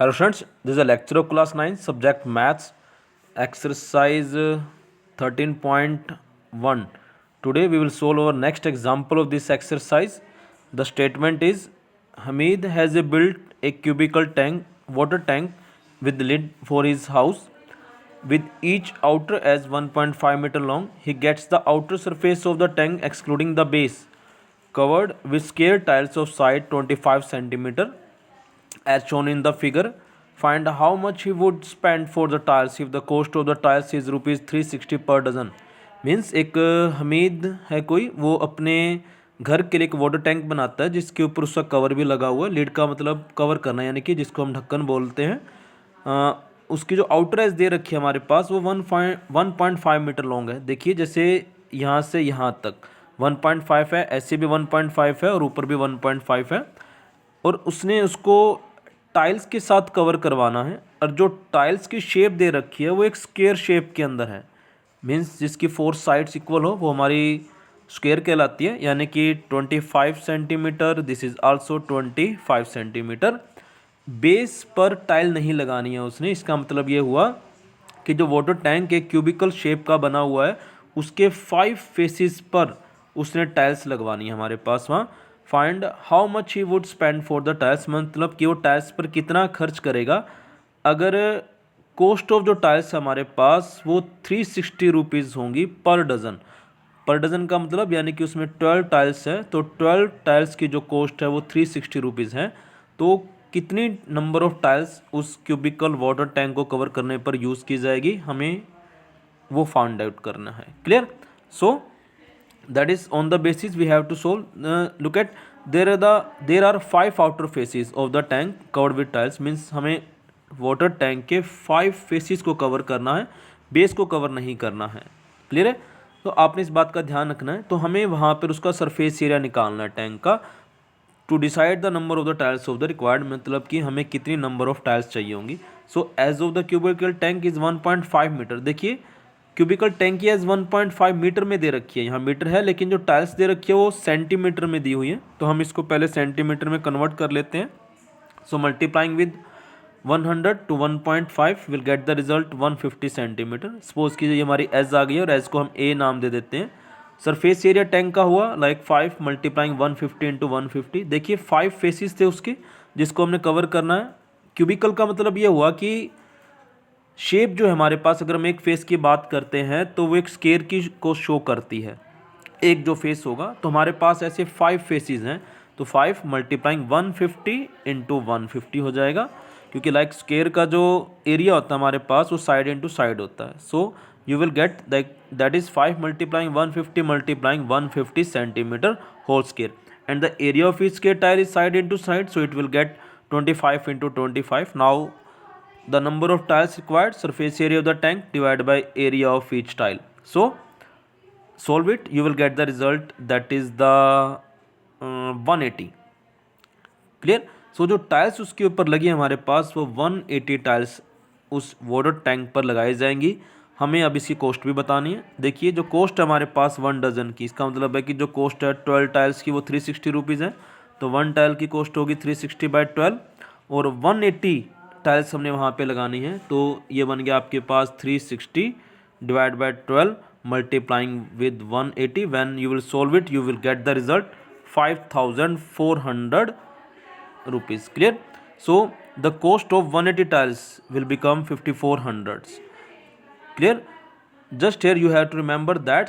Hello friends, this is a lecture of class 9 subject maths exercise 13.1. Today we will solve our next example of this exercise. The statement is Hamid has built a cubical tank, water tank with lid for his house with each outer as 1.5 meter long. He gets the outer surface of the tank excluding the base covered with square tiles of side 25 centimeter as shown in the figure. Find how much he would spend for the tiles if the cost of the tiles is rupees 360 पर dozen. Means एक हमीद है कोई, वो अपने घर के लिए एक वाटर टैंक बनाता है जिसके ऊपर उसका कवर भी लगा हुआ है. लीड का मतलब कवर करना, यानी कि जिसको हम ढक्कन बोलते हैं. उसकी जो आउटर एज दे रखी है हमारे पास वो 1.5 मीटर लॉन्ग है. देखिए जैसे यहाँ से यहाँ तक 1.5 है, ऐसे भी 1.5 है और ऊपर भी 1.5 है. और उसने उसको टाइल्स के साथ कवर करवाना है और जो टाइल्स की शेप दे रखी है वो एक स्क्वायर शेप के अंदर है. मीन्स जिसकी 4 साइड्स इक्वल हो वो हमारी स्क्वायर कहलाती है. यानी कि 25 centimetre, this is also 25 centimetre. Base पर टाइल नहीं लगानी है उसने. इसका मतलब ये हुआ कि जो वाटर टैंक एक क्यूबिकल शेप का बना हुआ है उसके 5 फेसिस पर उसने टाइल्स लगवानी है हमारे पास वहाँ. Find how much he would spend for the tiles, मतलब कि वो टाइल्स पर कितना खर्च करेगा अगर कॉस्ट ऑफ जो टाइल्स हमारे पास वो 360 रुपीज़ होंगी पर डज़न. पर डज़न का मतलब यानी कि उसमें 12 टाइल्स है तो 12 टाइल्स की जो कॉस्ट है वो 360 रुपीज़ है. तो कितनी नंबर ऑफ टाइल्स उस क्यूबिकल वाटर टैंक को कवर करने पर यूज़ की जाएगी, हमें वो फाइंड आउट करना है. Clear? So that is on the basis we have to solve. Look at there are 5 outer faces of the tank covered with tiles. means हमें वाटर टैंक के 5 फेसिस को कवर करना है, बेस को cover नहीं करना है. क्लियर है? तो आपने इस बात का ध्यान रखना है. तो हमें वहाँ पर उसका सरफेस एरिया निकालना है टैंक का to decide the number of the tiles of the required, मतलब कि हमें कितनी नंबर ऑफ टाइल्स चाहिए होंगी. So edge of the cubical tank is 1.5 metre. देखिए क्यूबिकल टैंक की एज 1.5 मीटर में दे रखी है. यहाँ मीटर है लेकिन जो टाइल्स दे रखी है वो सेंटीमीटर में दी हुई है. तो हम इसको पहले सेंटीमीटर में कन्वर्ट कर लेते हैं. So multiplying with 100 to 1.5 will get the result 150 centimetre. Suppose कीजिए ये हमारी एज आ गई है और एज को हम ए नाम दे देते हैं. सरफेस एरिया टैंक का हुआ लाइक 5 मल्टीप्लाइंग 150 इंटू 150. देखिए 5 फेसिस थे उसके जिसको हमने कवर करना है. क्यूबिकल का मतलब ये हुआ कि शेप जो है हमारे पास, अगर हम एक फेस की बात करते हैं तो वो एक स्क्वायर की को शो करती है. एक जो फेस होगा तो हमारे पास ऐसे 5 फेसिस हैं तो 5 मल्टीप्लाइंग 150 इंटू 150 हो जाएगा. क्योंकि लाइक स्क्वायर का जो एरिया होता है हमारे पास वो साइड इंटू साइड होता है. So you will get that is 5 multiplying 150 multiplying 150 centimetre whole square. And the area of each square tile is side into side, so it will get 25 into 25. Now the number of tiles required, surface area of the tank divided by area of each tile. So solve it, you will get the result that is the 180. clear? So जो tiles उसके ऊपर लगी है हमारे पास वो 180 tiles उस water tank पर लगाई जाएंगी. हमें अब इसकी कॉस्ट भी बतानी है. देखिए जो कॉस्ट है हमारे पास 1 डज़न की, इसका मतलब है कि जो कॉस्ट है 12 टाइल्स की वो 360 रुपीज़ है. तो 1 टाइल की कॉस्ट होगी 360 बाई 12 और 180 टाइल्स हमने वहाँ पे लगानी है. तो ये बन गया आपके पास 360 divide by 12 multiplying with 180. When you will solve it you will get the result 5400 rupees. Clear? So the cost of 180 tiles will become 5400. Clear? Just here you have to remember that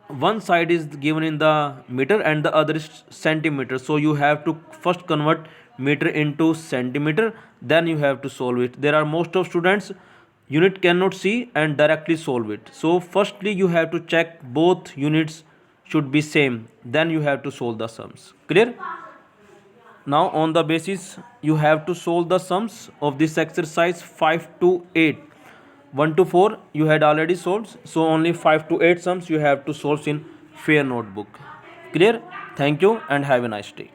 one side is given in the meter and the other is centimeter. So you have to first convert meter into centimeter, then you have to solve it. There are most of students unit cannot see and directly solve it. So firstly you have to check both units should be same, then you have to solve the sums. Clear? Now on the basis you have to solve the sums of this exercise 5 to 8. 1 to 4 you had already solved, so only 5 to 8 sums you have to solve in fair notebook. Clear? Thank you and have a nice day.